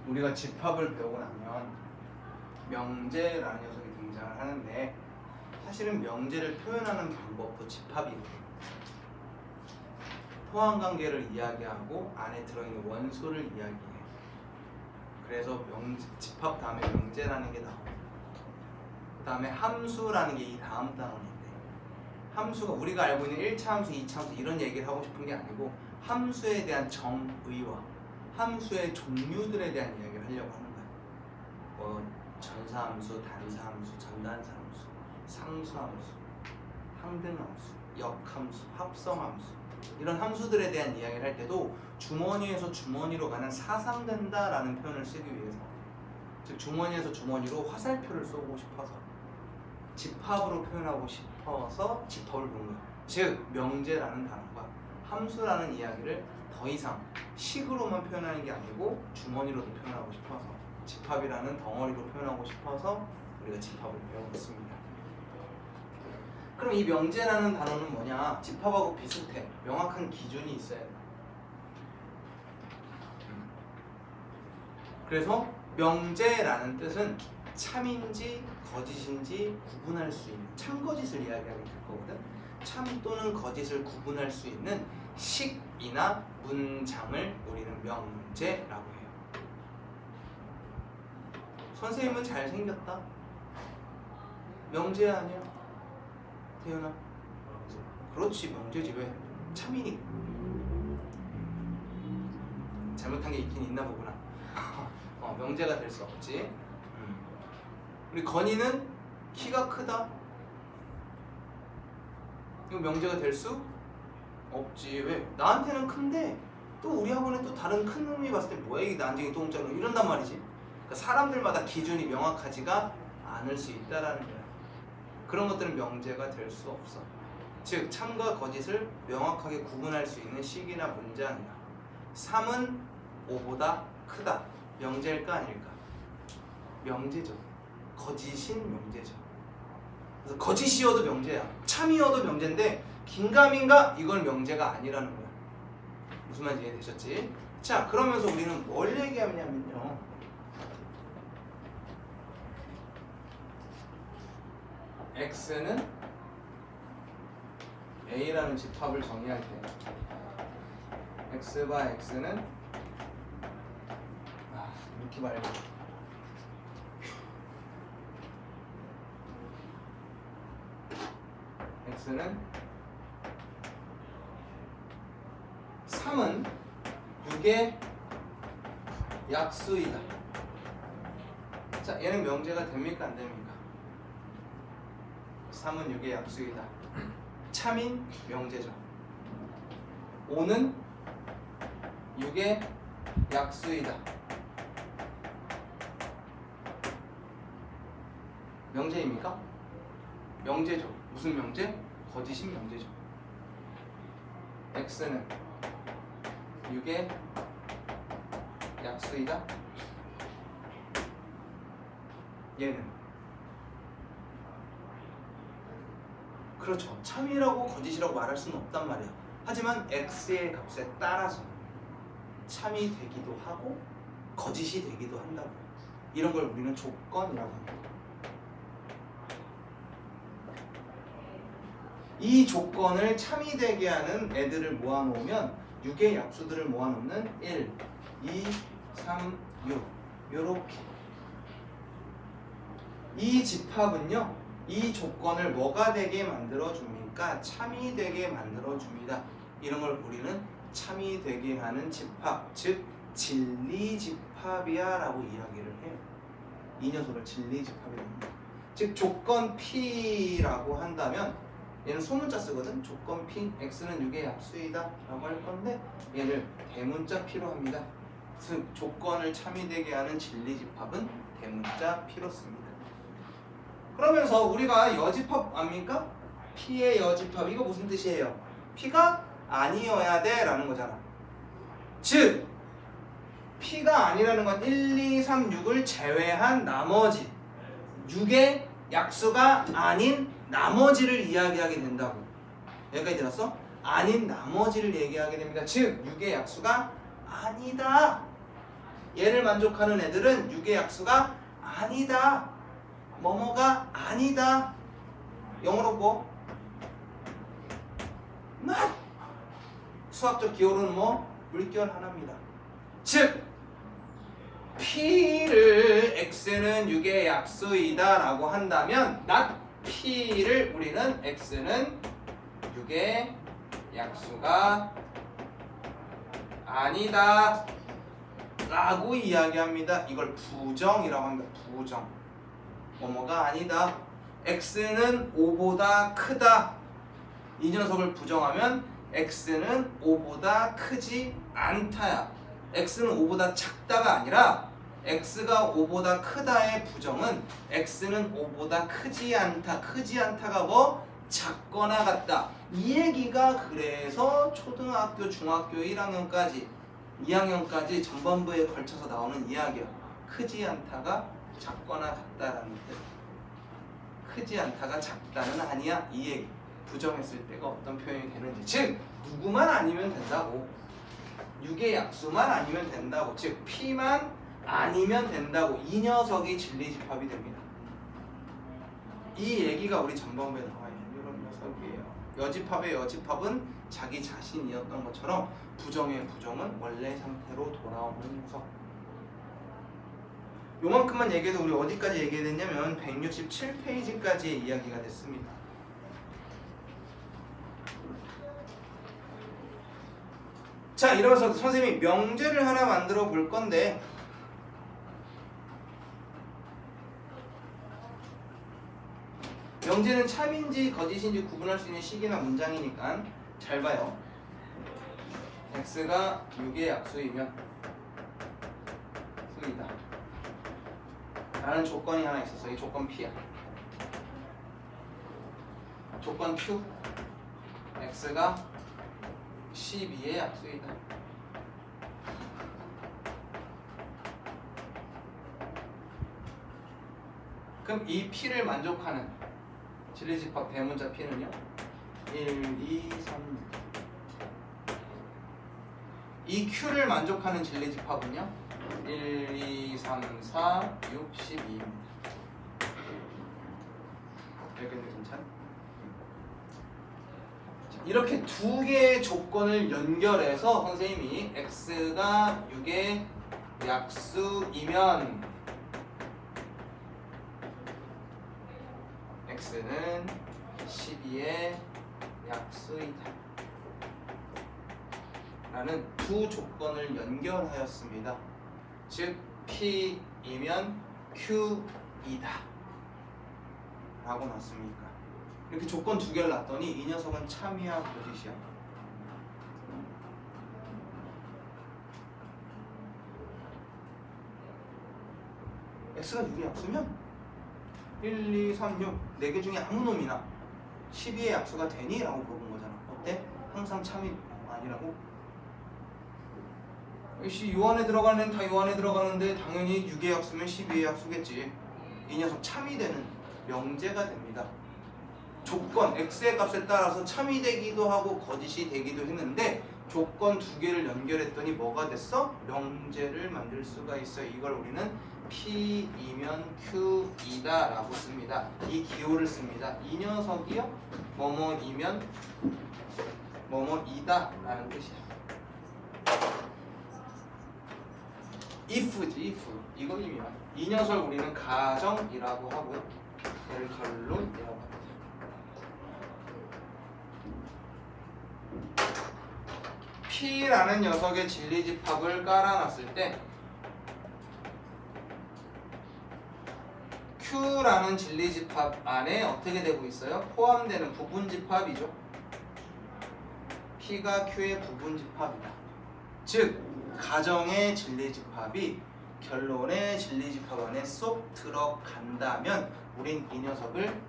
우리가 집합을 배우고 나면 명제라는 녀석이 등장을 하는데 사실은 명제를 표현하는 방법도 집합이거든요. 포함관계를 이야기하고 안에 들어있는 원소를 이야기해요. 그래서 집합 다음에 명제라는 게 나오고 그 다음에 함수라는 게 이 다음 단원인데 함수가 우리가 알고 있는 1차 함수, 2차 함수 이런 얘기를 하고 싶은 게 아니고 함수에 대한 정의와 함수의 종류들에 대한 이야기를 하려고 하는 거예요. 전사함수, 단사함수, 전단사함수, 상수함수, 항등함수, 역함수, 합성함수 이런 함수들에 대한 이야기를 할 때도 주머니에서 주머니로 가는 사상된다라는 표현을 쓰기 위해서 즉 주머니에서 주머니로 화살표를 쏘고 싶어서 집합으로 표현하고 싶어서 집합을 본 거예요. 즉 명제라는 단어가 함수라는 이야기를 더 이상 식으로만 표현하는 게 아니고 주머니로도 표현하고 싶어서 집합이라는 덩어리로 표현하고 싶어서 우리가 집합을 배웠습니다. 그럼 이 명제라는 단어는 뭐냐? 집합하고 비슷해. 명확한 기준이 있어야 돼. 그래서 명제라는 뜻은 참인지 거짓인지 구분할 수 있는 참거짓을 이야기하게 될 거거든. 참 또는 거짓을 구분할 수 있는 식이나 문장을 우리는 명제라고 해요. 선생님은 잘생겼다. 명제 아니야? 태연아? 그렇지 명제지 왜? 참이니까. 잘못한 게 있긴 있나 보구나. 명제가 될 수 없지. 우리 건이는 키가 크다. 이거 명제가 될 수 없지. 왜? 나한테는 큰데 또 우리 학원에 또 다른 큰 놈이 봤을 때 뭐야 이게 난쟁이 똥장로 이런단 말이지. 그러니까 사람들마다 기준이 명확하지가 않을 수 있다라는 거야. 그런 것들은 명제가 될 수 없어. 즉 참과 거짓을 명확하게 구분할 수 있는 식이나 문장이야. 3은 5보다 크다. 명제일까 아닐까? 명제죠. 거짓인 명제죠. 그래서 거짓이어도 명제야. 참이어도 명제인데 긴가민가 이건 명제가 아니라는 거야. 무슨 말인지 이해되셨지? 자 그러면서 우리는 뭘 얘기하냐면요. X는 A라는 집합을 정의할 때 X와 X는 이렇게 말해봐. X는 3은 6의 약수이다. 자 얘는 명제가 됩니까 안 됩니까? 3은 6의 약수이다. 참인 명제죠. 5는 6의 약수이다. 명제입니까? 명제죠. 무슨 명제? 거짓인 명제죠. X는 6의 약수이다. 얘는 그렇죠. 참이라고 거짓이라고 말할 수는 없단 말이야. 하지만 X의 값에 따라서 참이 되기도 하고 거짓이 되기도 한다고. 이런 걸 우리는 조건이라고 합니다. 이 조건을 참이 되게 하는 애들을 모아놓으면 6의 약수들을 모아놓는 1, 2, 3, 6 요렇게 이 집합은요 이 조건을 뭐가 되게 만들어줍니까? 참이 되게 만들어줍니다. 이런 걸 우리는 참이 되게 하는 집합, 즉 진리집합이야 라고 이야기를 해요. 이 녀석을 진리집합이라고 합니다. 즉 조건 P라고 한다면 얘는 소문자 쓰거든. 조건 P, X는 6의 약수이다 라고 할 건데 얘를 대문자 P로 합니다. 즉 조건을 참이 되게 하는 진리집합은 대문자 P로 씁니다. 그러면서 우리가 여집합 압니까? P의 여집합 이거 무슨 뜻이에요? P가 아니어야 돼 라는 거잖아. 즉 P가 아니라는 건 1, 2, 3, 6을 제외한 나머지 6의 약수가 아닌 나머지를 이야기하게 된다고. 여기까지 들었어? 아닌 나머지를 얘기하게 됩니다. 즉 6의 약수가 아니다 얘를 만족하는 애들은 6의 약수가 아니다. 뭐뭐가 아니다. 영어로 뭐? not. 수학적 기호로는 뭐? 물결 하나입니다. 즉 P를 X는 6의 약수이다 라고 한다면 not P를 우리는 X는 6의 약수가 아니다 라고 이야기합니다. 이걸 부정이라고 합니다. 부정. 뭐뭐가 아니다. X는 5보다 크다. 이 녀석을 부정하면 X는 5보다 크지 않다야. X는 5보다 작다가 아니라 X가 5보다 크다의 부정은 X는 5보다 크지 않다. 크지 않다가 뭐? 작거나 같다. 이 얘기가 그래서 초등학교, 중학교 1학년까지 2학년까지 전반부에 걸쳐서 나오는 이야기야. 크지 않다가 작거나 같다라는 뜻. 크지 않다가 작다는 아니야. 이 얘기. 부정했을 때가 어떤 표현이 되는지. 즉 누구만 아니면 된다고. 6의 약수만 아니면 된다고. 즉 P만 아니면 된다고. 이 녀석이 진리집합이 됩니다. 이 얘기가 우리 전반부에 나와 있는 이런 녀석이에요. 여집합의 여집합은 자기 자신이었던 것처럼 부정의 부정은 원래 상태로 돌아오는 녀석. 요만큼만 얘기해도 우리 어디까지 얘기했냐면 167페이지까지의 이야기가 됐습니다. 자, 이러면서 선생님이 명제를 하나 만들어 볼 건데 명제는 참인지 거짓인지 구분할 수 있는 식이나 문장이니까 잘 봐요. X가 6의 약수이면 수이다 라는 조건이 하나 있었어. 이 조건 P야. 조건 Q. X가 12의 약수이다. 그럼 이 P를 만족하는 진리집합 대문자 P는요? 1, 2, 3, 6. 이 Q를 만족하는 진리집합은요? 1, 2, 3, 4, 6, 12입니다. 여기까지 괜찮아? 이렇게 두 개의 조건을 연결해서 선생님이 X가 6의 약수이면 X는 12의 약수이다 라는 두 조건을 연결하였습니다. 즉 P이면 Q이다 라고 났습니까? 이렇게 조건 두 개를 놨더니 이 녀석은 참이야 거짓이야? X가 6의 약수면 1, 2, 3, 6 4개 중에 아무 놈이나 12의 약수가 되니? 라고 물어본 거잖아. 어때? 항상 참이 아니라고? 이 요한에 들어가는 애는 다 요한에 들어가는데 당연히 6의 약수면 12의 약수겠지. 이 녀석 참이 되는 명제가 됩니다. 조건 X의 값에 따라서 참이 되기도 하고 거짓이 되기도 했는데 조건 두 개를 연결했더니 뭐가 됐어? 명제를 만들 수가 있어요. 이걸 우리는 P이면 Q이다 라고 씁니다. 이 기호를 씁니다. 이 녀석이요? 뭐뭐이면 뭐뭐이다 라는 뜻이야. if지 if. 이거이면 이 녀석을 우리는 가정이라고 하고요. 얘를 결론이라고 합니다. P라는 녀석의 진리집합을 깔아놨을 때 Q라는 진리집합 안에 어떻게 되고 있어요? 포함되는 부분집합이죠. P가 Q의 부분집합이다. 즉 가정의 진리집합이 결론의 진리집합 안에 쏙 들어간다면 우린 이 녀석을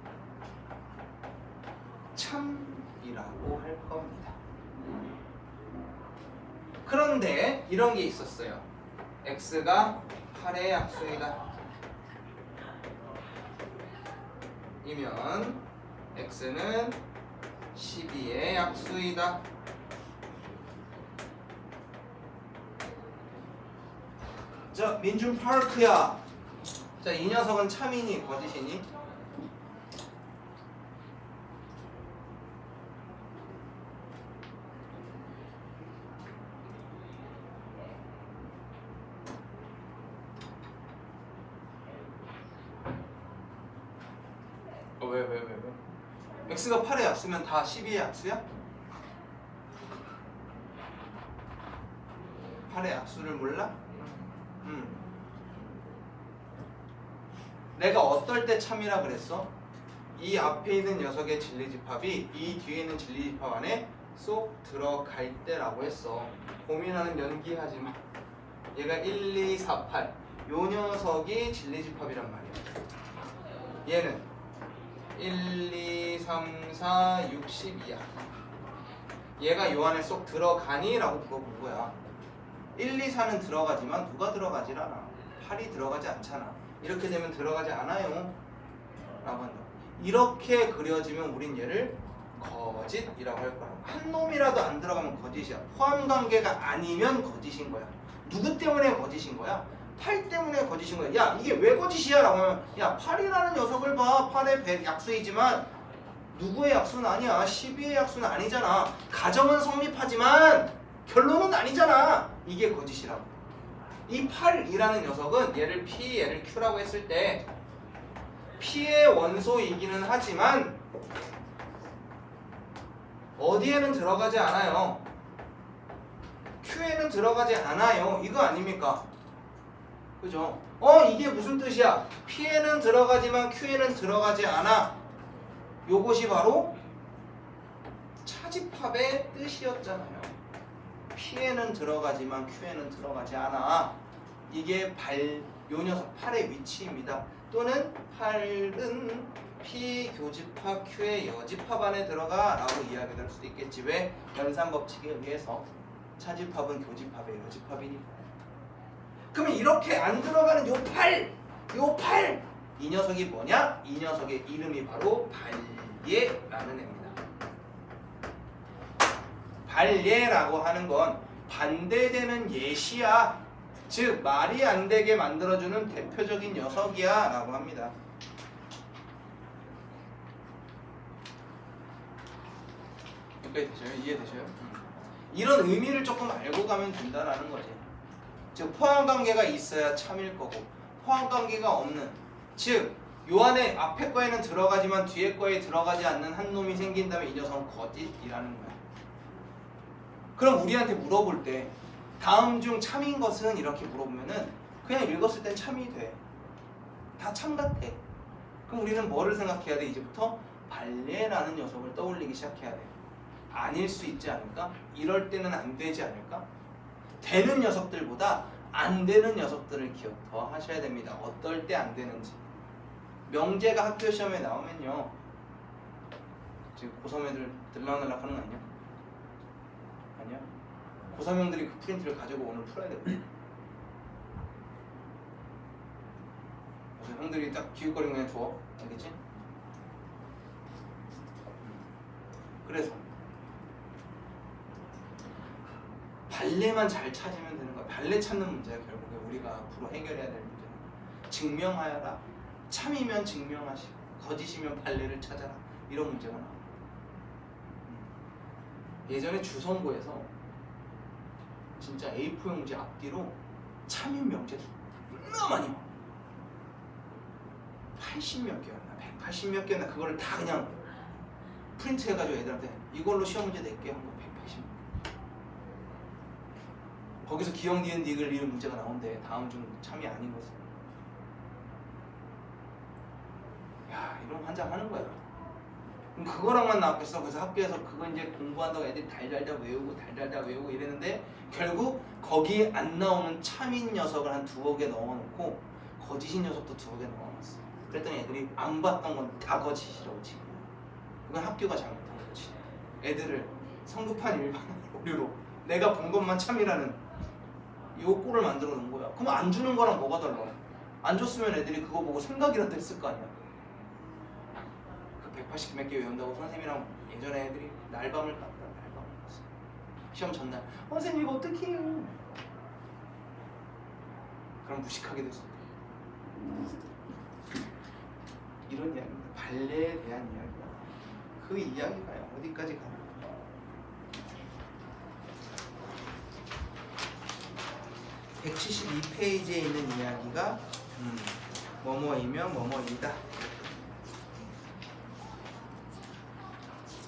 참이라고 할 겁니다. 그런데 이런 게 있었어요. X가 8의 약수이다 이면 X는 12의 자, 민준 파크야. 자, 이 녀석은 참이니 거짓이니? 왜? x가 8의 약수면 다 12의 약수야? 8의 약수를 몰라? 내가 어떨 때 참이라 그랬어? 이 앞에 있는 녀석의 진리집합이 이 뒤에 있는 진리집합 안에 쏙 들어갈 때라고 했어. 고민하는 연기하지 마. 얘가 1, 2, 4, 8. 요 녀석이 진리집합이란 말이야. 얘는 1, 2, 3, 4, 6, 12야. 얘가 요 안에 쏙 들어가니? 라고 물어본 거야. 1, 2, 4는 들어가지만 누가 들어가질 않아. 8이 들어가지 않잖아. 이렇게 되면 들어가지 않아요 라고 한다. 이렇게 그려지면 우린 얘를 거짓이라고 할 거야. 한 놈이라도 안 들어가면 거짓이야. 포함관계가 아니면 거짓인 거야. 누구 때문에 거짓인 거야? 8 때문에 거짓인 거야. 야, 이게 왜 거짓이야? 라고 하면 야, 8이라는 녀석을 봐. 8의 약수이지만 누구의 약수는 아니야. 12의 약수는 아니잖아. 가정은 성립하지만 결론은 아니잖아. 이게 거짓이라고. 이 8이라는 녀석은 얘를 P, 얘를 Q라고 했을 때 P의 원소이기는 하지만 어디에는 들어가지 않아요. Q에는 들어가지 않아요. 이거 아닙니까? 그죠? 이게 무슨 뜻이야? P에는 들어가지만 Q에는 들어가지 않아. 요것이 바로 차집합의 뜻이었잖아요. P에는 들어가지만 Q에는 들어가지 않아. 이게 요 녀석 8의 위치입니다. 또는 8은 P 교집합 Q의 여집합 안에 들어가 라고 이야기 될 수도 있겠지. 왜? 연산 법칙에 의해서 차집합은 교집합의 여집합이니까. 그러면 이렇게 안 들어가는 요 8! 이 녀석이 뭐냐? 이 녀석의 이름이 바로 발예라는 애입니다. 발예라고 하는 건 반대되는 예시야. 즉 말이 안 되게 만들어주는 대표적인 녀석이야 라고 합니다. 여기까지 되셔요? 이해되셔요? 이런 의미를 조금 알고 가면 된다라는 거지. 즉 포함관계가 있어야 참일 거고 포함관계가 없는, 즉 요 안에 앞에 거에는 들어가지만 뒤에 거에 들어가지 않는 한 놈이 생긴다면 이 녀석은 거짓이라는 거야. 그럼 우리한테 물어볼 때 다음 중 참인 것은? 이렇게 물어보면은 그냥 읽었을 땐 참이 돼. 다 참 같아. 그럼 우리는 뭐를 생각해야 돼? 이제부터 발예라는 녀석을 떠올리기 시작해야 돼. 아닐 수 있지 않을까? 이럴 때는 안 되지 않을까? 되는 녀석들보다 안 되는 녀석들을 기억 더 하셔야 됩니다. 어떨 때 안 되는지. 명제가 학교 시험에 나오면요, 지금 고3 애들 들락날락 하는 거 아니야? 아니야? 고3 형들이 그 프린트를 가지고 오늘 풀어야 되거든. 그래서 형들이 딱 기웃거리면 그냥 줘. 알겠지? 그래서 발레만 잘 찾으면 되는 거야. 발레 찾는 문제가 결국에 우리가 앞으로 해결해야 될 문제는 증명하여라. 참이면 증명하시고 거짓이면 발레를 찾아라. 이런 문제가 나와. 예전에 주선고에서 진짜 A4 용지 앞뒤로 참인 명제들 너무 많이 와. 80몇 개였나 180몇 개였나 그거를 다 그냥 프린트 해가지고 애들한테 이걸로 시험 문제 낼게 한 거 180. 거기서 기억 니은 니글 이런 문제가 나온대. 다음 중 참이 아닌 것은. 야, 이런 환장 하는 거야. 그럼 그거랑만 나왔겠어. 그래서 학교에서 그거 이제 공부한다고 애들이 달달달 외우고 이랬는데 결국 거기에 안 나오는 참인 녀석을 한 2개 넣어놓고 거짓인 녀석도 2개 넣어놨어. 그랬더니 애들이 안 봤던 건 다 거짓이라고 치고. 그건 학교가 잘못한 거지. 애들을 성급한 일반 오류로 내가 본 것만 참이라는 요 꼴을 만들어 놓은 거야. 그럼 안 주는 거랑 뭐가 달라? 안 줬으면 애들이 그거 보고 생각이라도 했을 거 아니야. 그 180 몇 개 외운다고 선생님이랑 예전에 애들이 날밤을 깠어. 시험 전날 선생님 이거 어떻게 해요? 그럼 무식하게 됐어. 이런 이야기입니다. 발레에 대한 이야기야. 그 이야기가 어디까지 가나? (172페이지에) 있는 이야기가 뭐뭐이면 뭐뭐이다.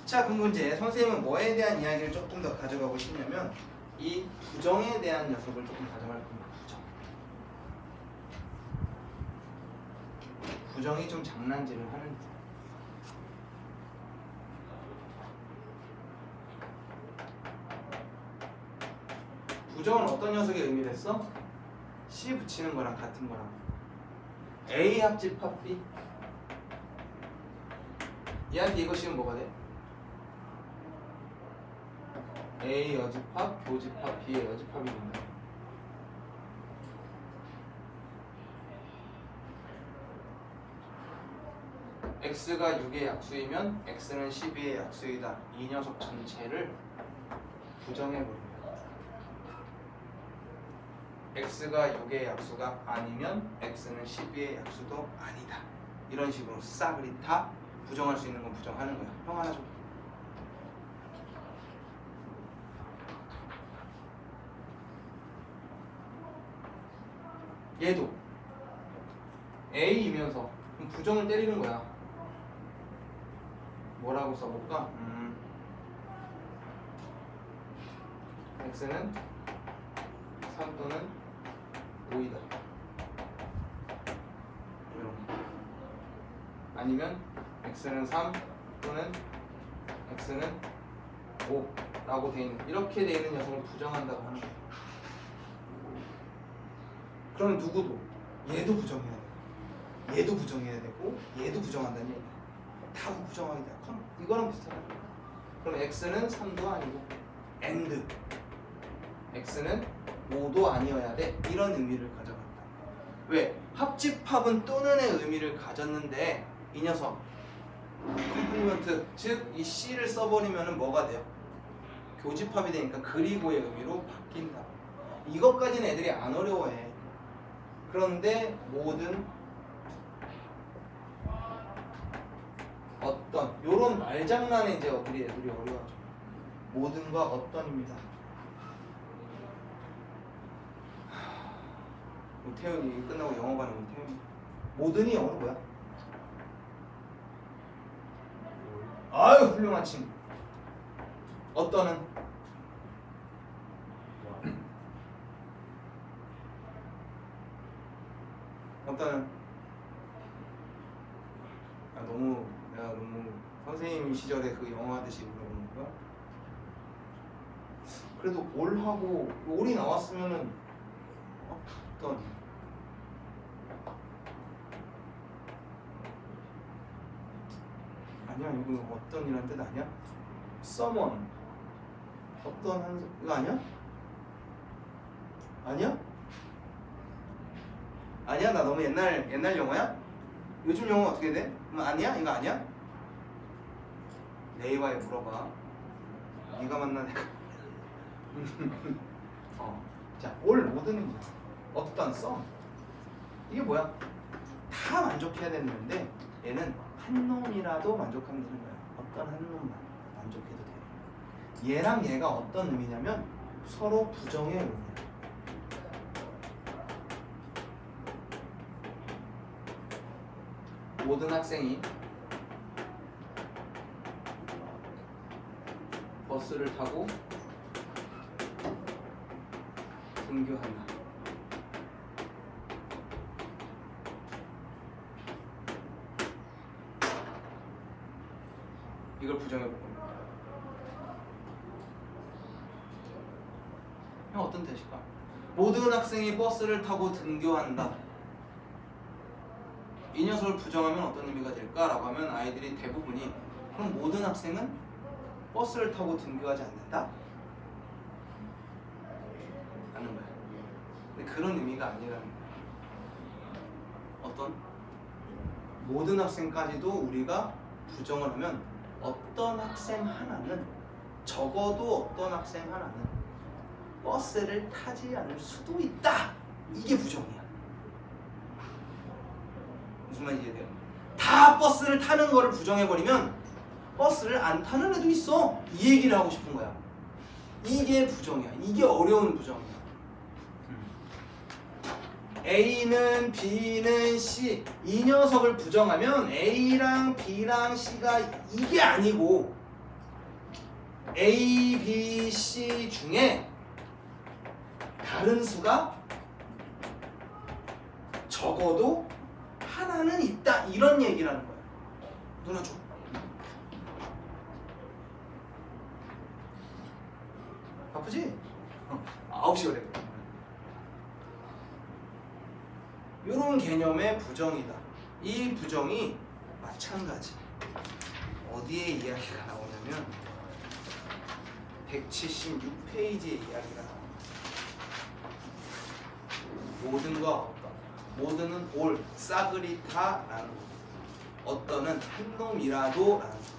자, 그 문제 선생님은 뭐에 대한 이야기를 조금 더 가져가고 싶냐면 이 부정에 대한 녀석을 조금 가져갈 겁니다. 부정이 좀 장난질을 하는. 부정은 어떤 녀석의 의미를 했어? C 붙이는 거랑 같은 거랑. A 합집합 B. 얘한테 이거 씌우면 뭐가 돼? A 여집합, 교집합, B의 여집합이 된다. X가 6의 약수이면 X는 12의 약수이다. 이 녀석 전체를 부정해버립니다. X가 6의 약수가 아니면 X는 12의 약수도 아니다. 이런 식으로 싸그리 다 부정할 수 있는 건 부정하는 거야. 형 하나 줘. 얘도 A이면서 부정을 때리는 거야. 뭐라고 써볼까? X는 3 또는 5이다. 아니면 X는 3 또는 X는 5라고 돼 있는, 이렇게 돼 있는 녀석을 부정한다고 하는 거야. 그러면 누구도 얘도 부정해야 돼. 얘도 부정해야 되고 얘도 부정한다는 얘기야. 다 부정하게 돼. 그럼 이거랑 비슷하다. 그럼 X는 3도 아니고 AND X는 5도 아니어야 돼. 이런 의미를 가져갔다. 왜? 합집합은 또는의 의미를 가졌는데 이 녀석 컴플리먼트, 즉 이 C를 써버리면 뭐가 돼요? 교집합이 되니까 그리고의 의미로 바뀐다. 이것까지는 애들이 안 어려워해. 그런데 모든 어떤 요런 말장난에 이제 애들이 어려워하죠. 모든과 어떤입니다. 태훈이 끝나고 영어반에 온 태훈이. 모든이 영어로 뭐야? 아유 훌륭한 친구. 어떤은? 어떤은? 내가 너무 선생님 시절에 그 영어 하듯이 물어보는 거야? 그래도 올하고 올이 나왔으면은 어떤? 아니야, 이거 어떤이란 뜻 아니야? someone 어떤 한 이거 아니야? 아니야? 아니야? 나 너무 옛날 영어야? 요즘 영어 어떻게 돼? 아니야? 이거 아니야? 네이버에 물어봐. 네가 만난 애가. 자, 올 모든 뭐야? 어떤 썸. 이게 뭐야? 다 만족해야 되는 건데 얘는 한 놈이라도 만족하면 되는 거야. 어떤 한 놈만 만족해도 돼. 얘랑 얘가 어떤 의미냐면 서로 부정의 의미야. 모든 학생이 버스를 타고 등교한다. 이걸 부정해 볼 겁니다. 형 어떤 뜻일까? 모든 학생이 버스를 타고 등교한다. 이 녀석을 부정하면 어떤 의미가 될까라고 하면 아이들이 대부분이 그럼 모든 학생은 버스를 타고 등교하지 않는다? 하는 거야. 근데 그런 의미가 아니라는 거야. 어떤? 모든 학생까지도 우리가 부정을 하면 어떤 학생 하나는, 적어도 어떤 학생 하나는 버스를 타지 않을 수도 있다. 이게 부정이야. 무슨 말인지 이해돼요? 다 버스를 타는 거를 부정해버리면 버스를 안 타는 애도 있어. 이 얘기를 하고 싶은 거야. 이게 부정이야. 이게 어려운 부정이야. A는 B는 C 이 녀석을 부정하면 A랑 B랑 C가 이게 아니고 A, B, C 중에 다른 수가 적어도 하나는 있다 이런 얘기를 하는 거야. 누나 줘. 9시 오래. 이런 개념의 부정이다. 이 부정이 마찬가지. 어디에 이야기가 나오냐면 176페이지의 이야기가 나옵니다. 모든과 어떤. 모든은 올, 싸그리 다라는 거. 어떤은 한 놈이라도 라는 거.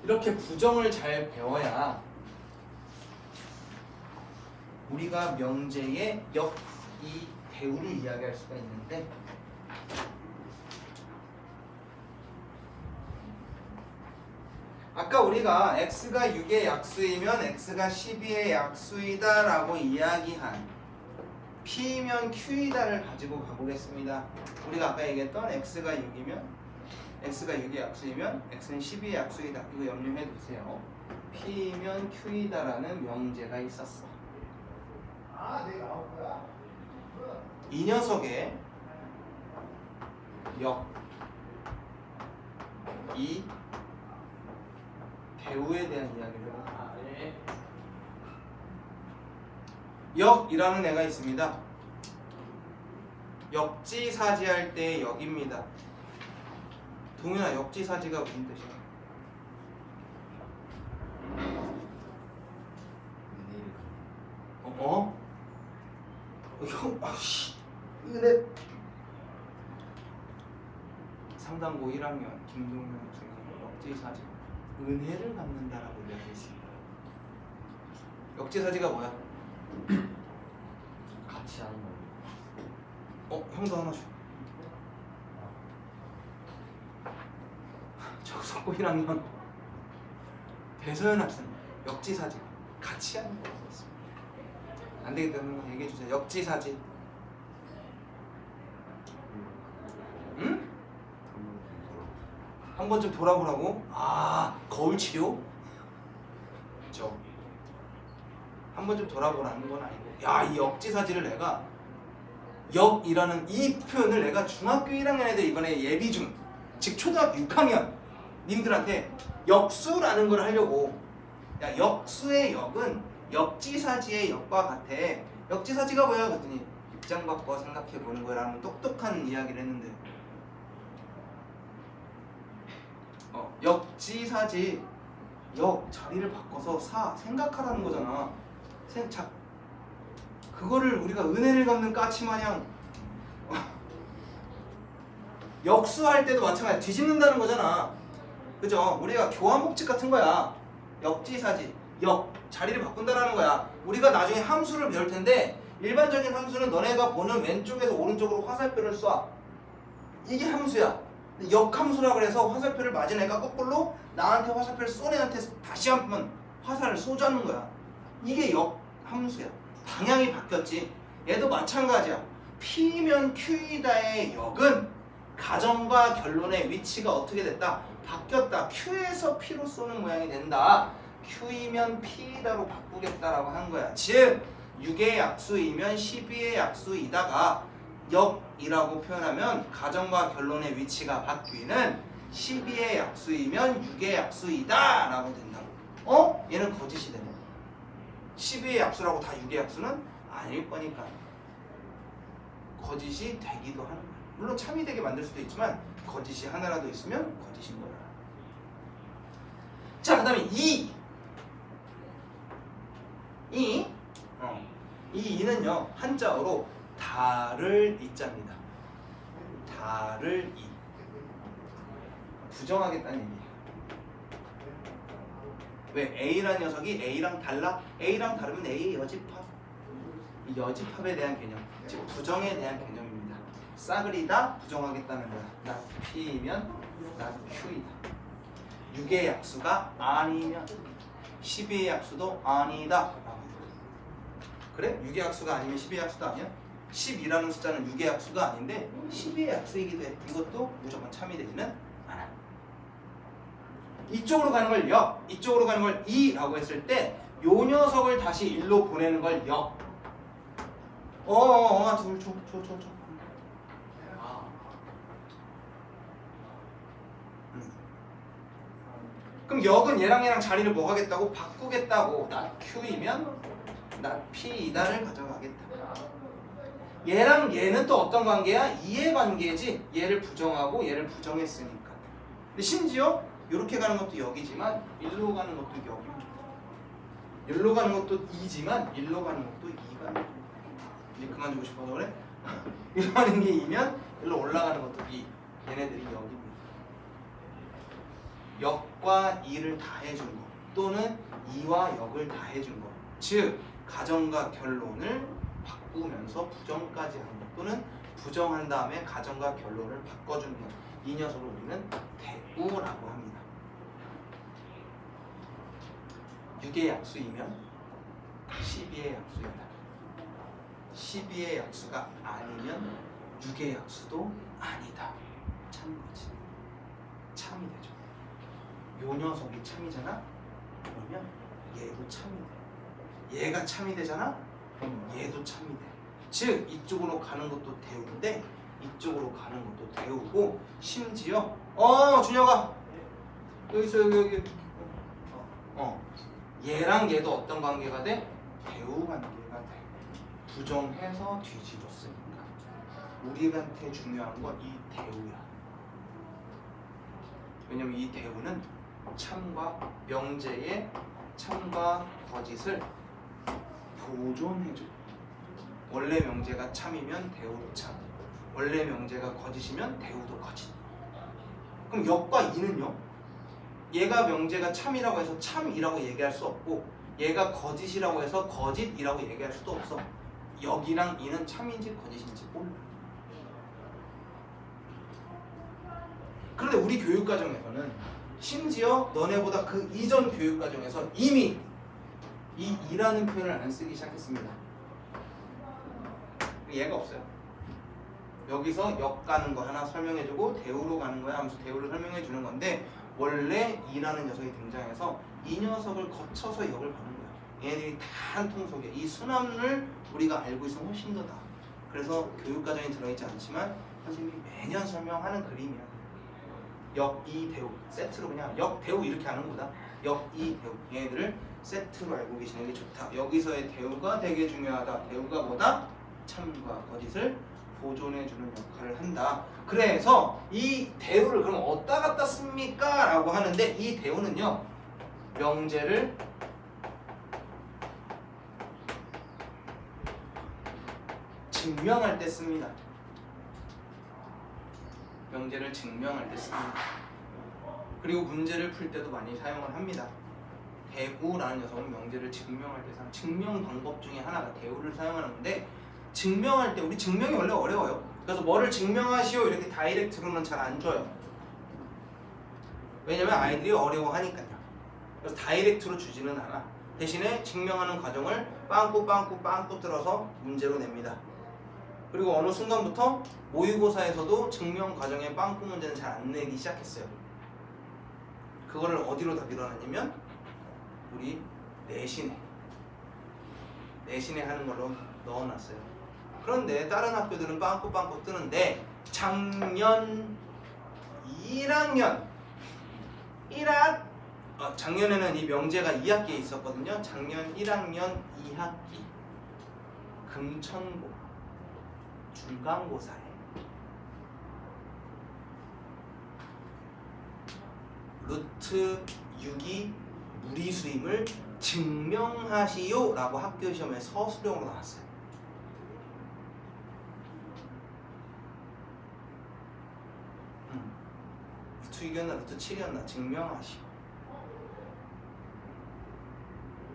이렇게 부정을 잘 배워야 우리가 명제의 역, 이 배우를 이야기할 수가 있는데 아까 우리가 x가 6의 약수이면 x가 12의 약수이다 라고 이야기한 p면 q이다를 가지고 가보겠습니다. 우리가 아까 얘기했던 x가 6이면 x가 6의 약수이면 x는 12의 약수이다. 이거 염려해 두세요. p면 q이다라는 명제가 있었어. 내가 나올 거야. 이 녀석의 역, 이 배우에 대한 이야기를 역이라는 애가 있습니다. 역지사지할 때의 역입니다. 동현아, 역지사지가 무슨 뜻이야? 형, 아씨, 은혜. 상당고 1학년 김동현 선생님 역지사지 은혜를 갚는다라고 이야기했습니다. 역지사지가 뭐야? 같이 하는 거. 형도 하나 줘. 적성고 1학년 배서연 학생 역지사지 같이 하는 거라고 했습니다. 안 되겠다면 얘기해 주세요. 역지사지. 응? 한 번쯤 돌아보라고? 거울 치료? 그렇죠. 한 번쯤 돌아보라는 건 아니고, 이 역지사지를 내가 역이라는 이 표현을 내가 중학교 1학년 애들 이번에 예비 중, 즉 초등학교 6학년 님들한테 역수라는 걸 하려고. 야, 역수의 역은 역지사지의 역과 같아. 역지사지가 뭐야? 그랬더니 입장 바꿔 생각해 보는 거라는 똑똑한 이야기를 했는데, 역지사지 역 자리를 바꿔서 생각하라는 거잖아. 그거를 우리가 은혜를 갚는 까치마냥 역수할 때도 마찬가지야. 뒤집는다는 거잖아. 그죠? 우리가 교환법칙 같은 거야. 역지사지 역 자리를 바꾼다라는 거야. 우리가 나중에 함수를 배울 텐데 일반적인 함수는 너네가 보는 왼쪽에서 오른쪽으로 화살표를 쏴. 이게 함수야. 역함수라 그래서 화살표를 맞은 애가 거꾸로 나한테 화살표를 쏜 애한테 다시 한번 화살을 쏘자는 거야. 이게 역함수야. 방향이 바뀌었지. 얘도 마찬가지야. P면 Q이다의 역은 가정과 결론의 위치가 어떻게 됐다? 바뀌었다. Q에서 P로 쏘는 모양이 된다. Q이면 P이다로 바꾸겠다라고 한 거야. 즉 6의 약수이면 12의 약수이다가 역이라고 표현하면 가정과 결론의 위치가 바뀌는 12의 약수이면 6의 약수이다 라고 된다고. 얘는 거짓이 되네. 12의 약수라고 다 6의 약수는 아닐 거니까 거짓이 되기도 하는 거야. 물론 참이 되게 만들 수도 있지만 거짓이 하나라도 있으면 거짓인 거야. 자, 그 다음에 이 2는요 한자어로 다를 이자입니다. 다를 이 부정하겠다는 얘기예요. 왜? A라는 녀석이 A랑 달라? A랑 다르면 A의 여집합. 이 여집합에 대한 개념, 즉 부정에 대한 개념입니다. 싸그리다 부정하겠다는 거야. not P이면 not Q이다. 6의 약수가 아니면 12의 약수도 아니다. 그래? 6의 약수가 아니면 12의 약수도 아니야? 10이라는 숫자는 6의 약수가 아닌데 12의 약수이기도 해. 이것도 무조건 참이 되지는 않아. 이쪽으로 가는 걸 역, 이쪽으로 가는 걸 이라고 했을 때 요 녀석을 다시 일로 보내는 걸 역. 둘 줘. 그럼 역은 얘랑 자리를 뭐 하겠다고? 바꾸겠다고. not Q이면 not P이다를 가져가겠다. 얘랑 얘는 또 어떤 관계야? 이해 관계지. 얘를 부정하고 얘를 부정했으니까. 근데 심지어 이렇게 가는 것도 역이지만 일로 가는 것도 역입니다. 일로 가는 것도 이지만 일로 가는 것도 이가. 이제 그만 주고 싶어서 그래? 일로 가는 게 이면 일로 올라가는 것도 이. 얘네들이 역입니다. 역과 이를 다 해준 거 또는 이와 역을 다 해준 거, 즉 가정과 결론을 바꾸면서 부정까지 하는 것 또는 부정한 다음에 가정과 결론을 바꿔주는 것, 이 녀석을 우리는 대우라고 합니다. 6의 약수이면 12의 약수이다. 12의 약수가 아니면 6의 약수도 아니다. 참인 거지. 참이 되죠. 요 녀석이 참이잖아? 그러면 얘도 참이 돼. 얘가 참이 되잖아? 그럼 얘도 참이 돼. 즉 이쪽으로 가는 것도 대우인데 이쪽으로 가는 것도 대우고, 심지어 준혁아 여기 있어. 여기 얘랑 얘도 어떤 관계가 돼? 대우 관계가 돼. 부정해서 뒤집었으니까. 우리한테 중요한 건 이 대우야. 왜냐면 이 대우는 참과 명제의 참과 거짓을 보존해줘. 원래 명제가 참이면 대우도 참, 원래 명제가 거짓이면 대우도 거짓. 그럼 역과 이는요? 얘가 명제가 참이라고 해서 참이라고 얘기할 수 없고 얘가 거짓이라고 해서 거짓이라고 얘기할 수도 없어. 역이랑 이는 참인지 거짓인지 몰라. 그런데 우리 교육과정에서는 심지어 너네보다 그 이전 교육과정에서 이미 이 이라는 표현을 안 쓰기 시작했습니다. 얘가 없어요. 여기서 역 가는 거 하나 설명해주고 대우로 가는 거야 하면서 대우를 설명해주는 건데, 원래 이라는 녀석이 등장해서 이 녀석을 거쳐서 역을 가는 거야. 얘네들이 다 한 통속이야. 이 순환을 우리가 알고 있으면 훨씬 더 나아. 그래서 교육과정에 들어있지 않지만 선생님이 매년 설명하는 그림이야. 역, 이, 대우 세트로 그냥 역, 대우 이렇게 하는 거다. 역, 이, 대우 얘네들을 세트로 알고 계시는 게 좋다. 여기서의 대우가 되게 중요하다. 대우가 뭐다? 참과 거짓을 보존해주는 역할을 한다. 그래서 이 대우를 그럼 어디다 갖다 씁니까? 라고 하는데, 이 대우는요 명제를 증명할 때 씁니다. 명제를 증명할 때 씁니다. 그리고 문제를 풀 때도 많이 사용을 합니다. 대우라는 녀석은 명제를 증명할 때 사용, 증명 방법 중에 하나가 대우를 사용하는 건데, 증명할 때 우리 증명이 원래 어려워요. 그래서 뭐를 증명하시오 이렇게 다이렉트로는 잘 안 줘요. 왜냐면 아이들이 어려워하니까요. 그래서 다이렉트로 주지는 않아. 대신에 증명하는 과정을 빵꾸 뚫어서 문제로 냅니다. 그리고 어느 순간부터 모의고사에서도 증명 과정에 빵꾸 문제는 잘 안 내기 시작했어요. 그거를 어디로 다 밀어놨냐면 우리 내신에 하는 걸로 넣어놨어요. 그런데 다른 학교들은 빵꾸 뜨는데, 작년 1학년 작년에는 이 명제가 2학기에 있었거든요. 작년 1학년 2학기 금천고 중간고사에 루트 6이 무리수임을 증명하시오 라고 학교 시험에 서술형으로 나왔어요. 루트 6이었나 루트 7이었나 증명하시오.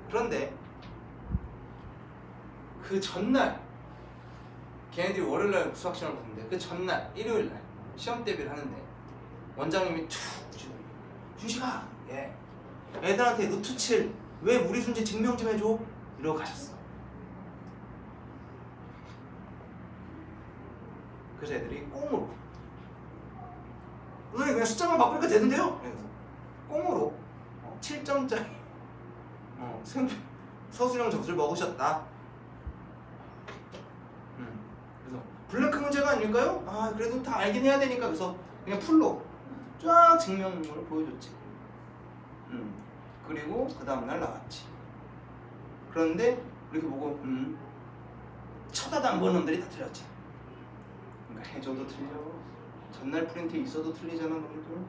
그런데 그 전날 걔네들이 월요일날 수학시험을 보는데 그 전날 일요일날 시험 대비를 하는데 원장님이 툭 준식아 애들한테 루트 7 왜 무리수인지 증명 좀 해줘 이러고 가셨어. 그래서 애들이 꽁으로 선생님 그냥 숫자만 바꾸니까 되는데요? 그래서 꽁으로 7점짜리 서술형 점수를 먹으셨다. 그래서 블랭크 문제가 아닐까요? 아 그래도 다 알긴 해야 되니까 그래서 그냥 풀로 쫙 증명을 보여줬지. 그리고 그 다음날 나왔지. 그런데 이렇게 보고 쳐다도 안 보는 놈들이 다 틀렸지. 그러니까 해줘도 틀려. 전날 프린트에 있어도 틀리잖아 너희들.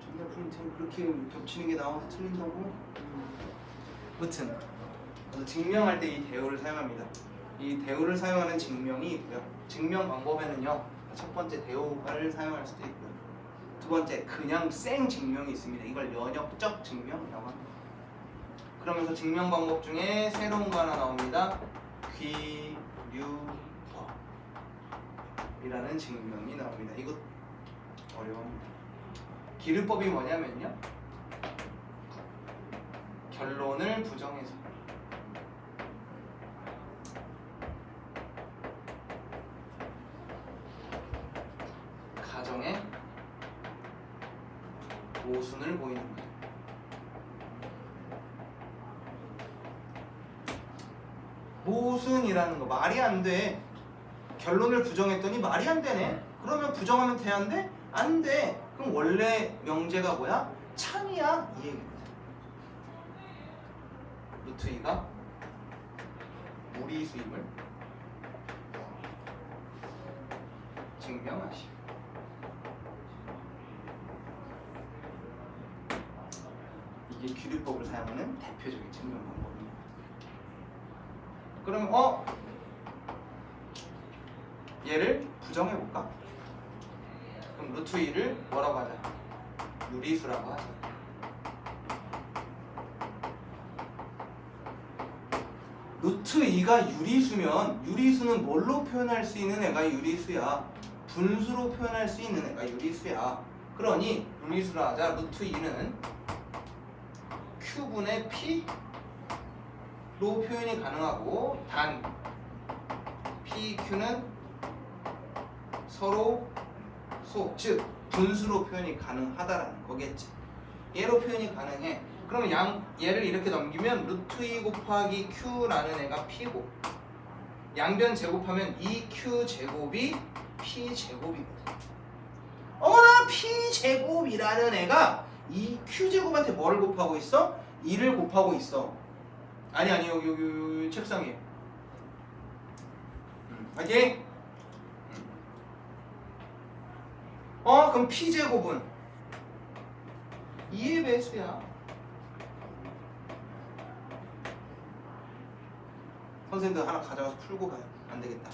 전날 프린트에 그렇게 겹치는 게 나와서 틀린다고? 아무튼 그래서 증명할 때 이 대우를 사용합니다. 이 대우를 사용하는 증명이 있고요. 증명 방법에는요. 첫 번째 대우를 사용할 수도 있고요. 두 번째 그냥 생 증명이 있습니다. 이걸 연역적 증명이라고 합니다. 그러면서 증명 방법 중에 새로운 거 하나 나옵니다. 귀류법이라는 증명이 나옵니다. 이거 어려웁니다. 기류법이 뭐냐면요. 결론을 부정해서 가정의 모순을 보이는 거예요. 모순이라는 거 말이 안 돼. 결론을 부정했더니 말이 안 되네. 그러면 부정하면 돼 안 돼? 안 돼. 그럼 원래 명제가 뭐야? 참이야 이 얘기입니다. 루트 2가 무리수임을 증명하시오. 이게 귀류법을 사용하는 대표적인 증명 방법입니다. 그러면 얘를 부정해볼까? 그럼 루트 2를 뭐라고 하자? 유리수라고 하자. 루트 2가 유리수면 유리수는 뭘로 표현할 수 있는 애가 유리수야? 분수로 표현할 수 있는 애가 유리수야. 그러니 유리수라 하자. 루트 2는 Q분의 P로 표현이 가능하고 단 PQ는 서로 즉 분수로 표현이 가능하다라는 거겠지. 얘로 표현이 가능해. 그러면 얘를 이렇게 넘기면 루트 2 곱하기 Q라는 애가 P고 양변 제곱하면 2Q 제곱이 P 제곱이거든. 어머나 P 제곱이라는 애가 2Q 제곱한테 뭐를 곱하고 있어? 2를 곱하고 있어. 아니 여기 책상에. 알지? 그럼 P 제곱은 2의 배수야. 선생님들 하나 가져가서 풀고 가요. 안 되겠다.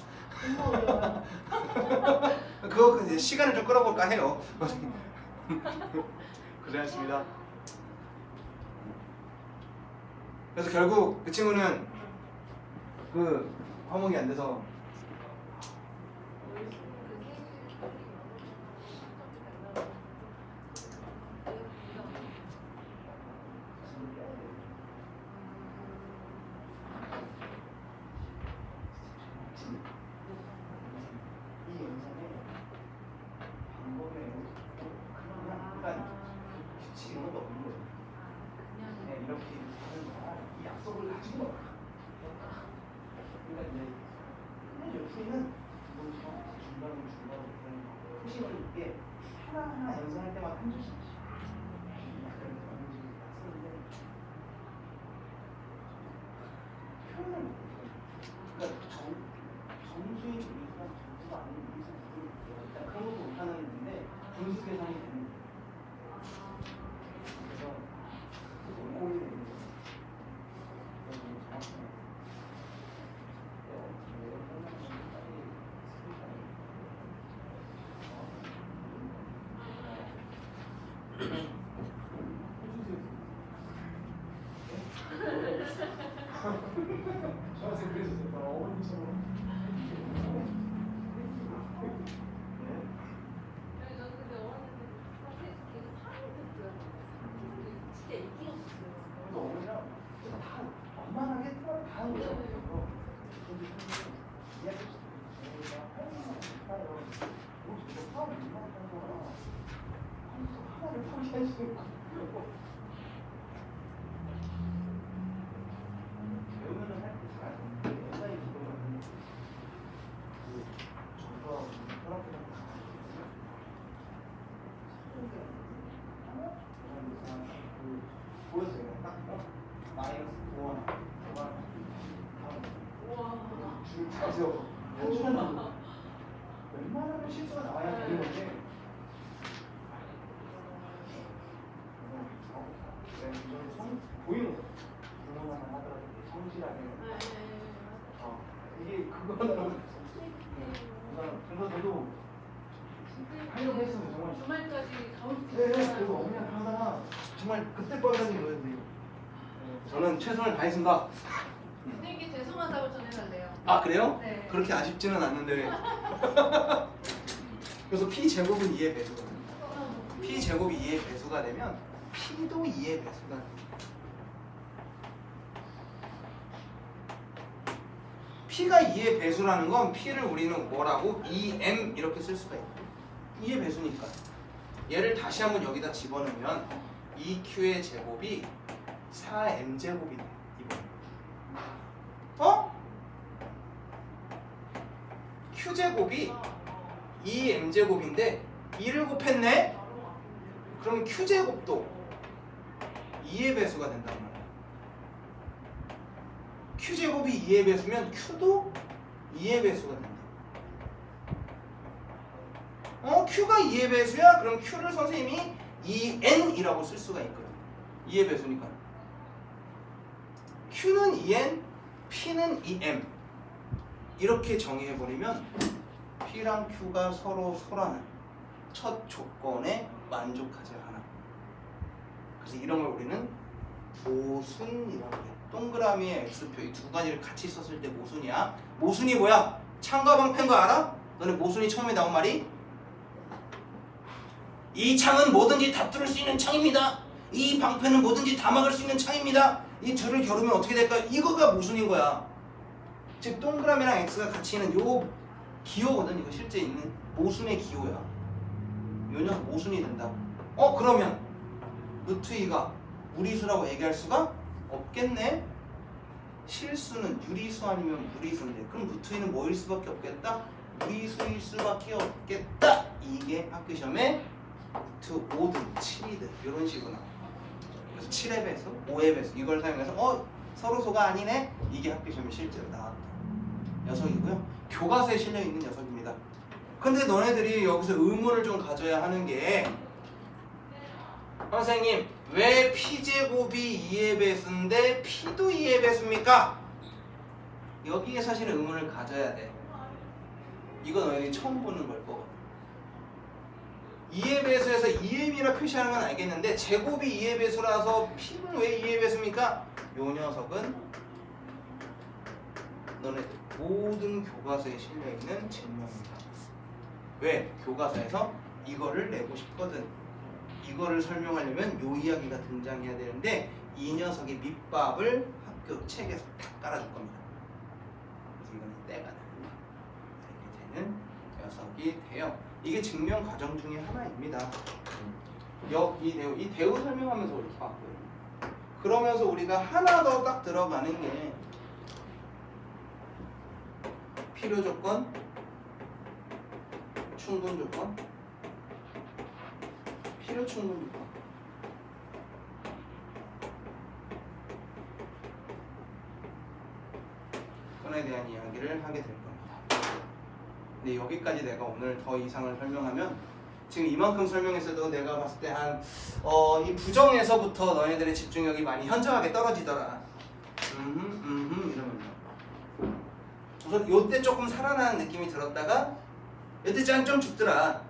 그거 이제 시간을 좀 끌어볼까 해요. 고생하셨습니다. 그래서 결국 그 친구는 그 화목이 안 돼서 하나하나 연습할 때마다 한 줄씩 표현을 못해. 그러니까 점수인 우리가 점수가 아닌 우리가 일단 그런 것도 못하는데 분수 계산이 되는 거예요. 그래서 꼴이 되는 거예요. 저한테 그랬었어요. 어머니처럼. 저는 근데 어머니한테 사실 계속 사랑이 됐어요. 진짜 애기 없었어요. 그래서 어머니랑 다 엄마랑 했던 다 하는 거예요. 하나를 포기하시는 거예요. 배우면은 할때 잘 옛날에 기도는 저가 사람들랑 다 보였어요. 딱 마이너스 5원, 5원, 우와. 줄 타죠. 한 줄만 웬만하면 실수가 나와야 되는 건데. 보이는 거. 그거만 하더라도 성실하게. 이게 그거는 그래서 저도 하려고 했어요. 정말. 주말까지 가올 수 네, 그래서 있어요. 어머니한테 하다가 정말 그때 뻔하신 거예요. 저는 최선을 다했습니다. 선생님께 죄송하다고 전해달래요. 아 그래요? 네. 그렇게 아쉽지는 않는데. 그래서 p 제곱은 2의 배수거든요. p 제곱이 2의 배수가 되면 p도 2의 배수가 돼요. p가 2의 배수라는 건 p를 우리는 뭐라고? 2m 이렇게 쓸 수가 있고 2의 배수니까 얘를 다시 한번 여기다 집어넣으면 2q의 제곱이 4m 제곱이 돼요. 이번 어? q 제곱이 2m 제곱인데 2를 곱했네? 그러면 q 제곱도 2의 배수가 된단 말이야. q 제곱이 2의 배수면 q도 2의 배수가 된다. q가 2의 배수야? 그럼 q를 선생님이 2n이라고 쓸 수가 있거든. 2의 배수니까. q는 2n, p는 2m. 이렇게 정의해버리면 p랑 q가 서로 소라는 첫 조건에 만족하지 않아. 그래서 이런 걸 우리는 모순이라고 해. 동그라미의 x표 이 두 가지를 같이 썼을 때 모순이야. 모순이 뭐야? 창과 방패인 거 알아? 너네 모순이 처음에 나온 말이? 이 창은 뭐든지 다 뚫을 수 있는 창입니다. 이 방패는 뭐든지 다 막을 수 있는 창입니다. 이 둘을 겨루면 어떻게 될까요? 이거가 모순인 거야. 즉 동그라미랑 x가 같이 있는 요 기호거든. 이거 실제 있는 모순의 기호야. 요 녀석 모순이 된다. 그러면 루트 2가 무리수라고 얘기할 수가 없겠네. 실수는 유리수 아니면 무리수인데 그럼 루트 2는 뭐일 수밖에 없겠다? 무리수일 수밖에 없겠다. 이게 학교 시험에 루트 5든 7이든 이런 식으로 나와. 그래서 7의 배수, 5의 배수 이걸 사용해서 서로 소가 아니네. 이게 학교 시험에 실제로 나왔다 녀석이고요. 교과서에 실려있는 녀석입니다. 근데 너네들이 여기서 의문을 좀 가져야 하는 게 선생님 왜 p제곱이 2의 배수인데 p도 2의 배수입니까? 여기에 사실 의문을 가져야 돼. 이거 너희들이 처음 보는 걸 거거든. 2의 배수에서 2m이라 표시하는 건 알겠는데 제곱이 2의 배수라서 p는 왜 2의 배수입니까? 요 녀석은 너네들 모든 교과서에 실려있는 증명입니다. 왜? 교과서에서 이거를 내고 싶거든. 이거를 설명하려면 요 이야기가 등장해야 되는데 이 녀석의 밑밥을 학교 책에서 다 깔아줄 겁니다. 그래서 이거는 때가 됩니다. 이렇게 되는 녀석이 돼요. 이게 증명 과정 중에 하나입니다. 이 대우 설명하면서 이렇게 봤고요. 그러면서 우리가 하나 더 딱 들어가는 게 필요 조건, 충분 조건, 필요 충분 조건. 그거에 대한 이야기를 하게 될 겁니다. 근데 여기까지 내가 오늘 더 이상을 설명하면 지금 이만큼 설명했어도 내가 봤을 때 이 부정에서부터 너희들의 집중력이 많이 현저하게 떨어지더라. 이러면서 우선 요때 조금 살아나는 느낌이 들었다가 요때 좀 죽더라.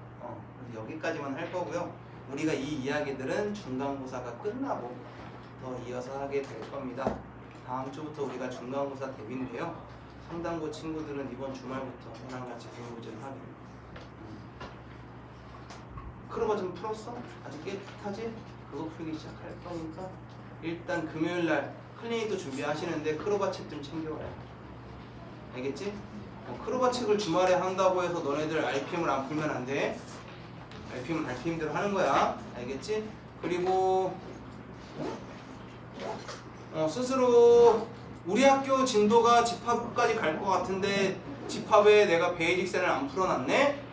그래서 여기까지만 할 거고요. 우리가 이 이야기들은 중간고사가 끝나고 더 이어서 하게 될 겁니다. 다음 주부터 우리가 중간고사 대비인데요. 상당고 친구들은 이번 주말부터 저랑 같이 공부를 하게. 크로바 좀 풀었어? 아주 깨끗하지? 그거 풀기 시작할 거니까 일단 금요일날 클리닉도 준비하시는데 크로바 책 좀 챙겨와요. 알겠지? 크로바 책을 주말에 한다고 해서 너네들 RPM을 안 풀면 안 돼. RPM은 RPM대로 하는 거야. 알겠지? 그리고 스스로 우리 학교 진도가 집합까지 갈 것 같은데 집합에 내가 베이직센을 안 풀어놨네?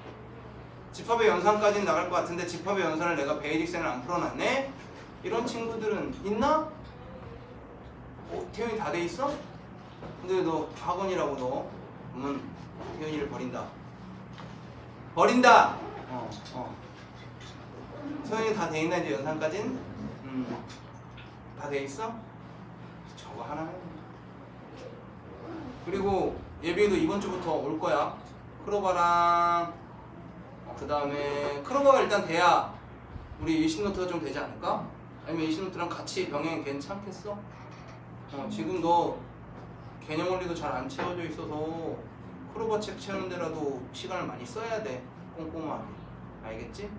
집합의 연산까지는 나갈 것 같은데 집합의 연산을 내가 베이직센을 안 풀어놨네? 이런 친구들은 있나? 태연이 다 돼 있어? 근데 너 학원이라고 너 그러면 태연이를 버린다. 버린다! 소연이 다 돼 있나 이제 연산까진? 다 돼 있어? 저거 하나 해. 그리고 예빈이도 이번 주부터 올 거야. 크로바랑 그 다음에 크로바가 일단 돼야 우리 일신노트가 좀 되지 않을까? 아니면 일신노트랑 같이 병행이 괜찮겠어? 지금 너 개념 원리도 잘 안 채워져 있어서 크로바 책 채우는 데라도 시간을 많이 써야 돼. 꼼꼼하게. 알겠지?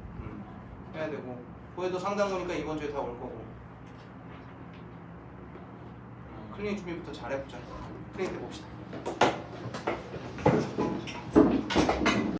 해야 되고 보여도 상당고니까 이번 주에 다 올 거고. 클리닉 준비부터 잘 해보자. 클리닉 때 봅시다.